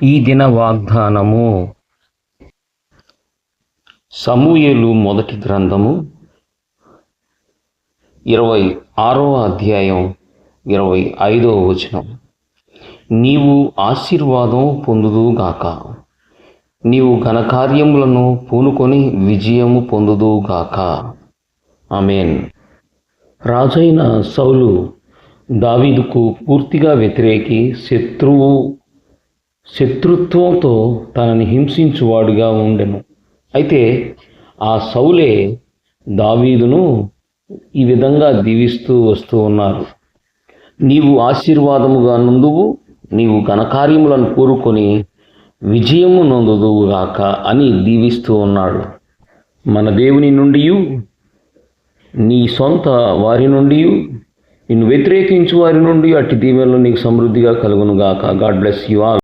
ఈ దిన వాగ్దానము సమూయేలు మొదటి గ్రంథము 26వ అధ్యాయం 25వ వచనం. నీవు ఆశీర్వాదం పొందుదువుగాక, నీవు ఘనకార్యములను పూనుకొని విజయము పొందుదువుగాక. ఆమేన్. రాజైన సౌలు దావీదుకు పూర్తిగా వ్యతిరేకి, శత్రుత్వంతో తనని హింసించువాడుగా ఉండెను. అయితే ఆ సౌలే దావీదును ఈ విధంగా దీవిస్తూ వస్తూ ఉన్నారు. నీవు ఆశీర్వాదముగా నుందువు, నీవు ఘనకార్యములను కోరుకొని విజయము నొందుదువుగాక అని దీవిస్తూ ఉన్నాడు. మన దేవుని నుండి, నీ సొంత వారి నుండి, నిన్ను వ్యతిరేకించు వారి నుండి అట్టి దీవెనలు నీకు సమృద్ధిగా కలుగునుగాక. God bless you all.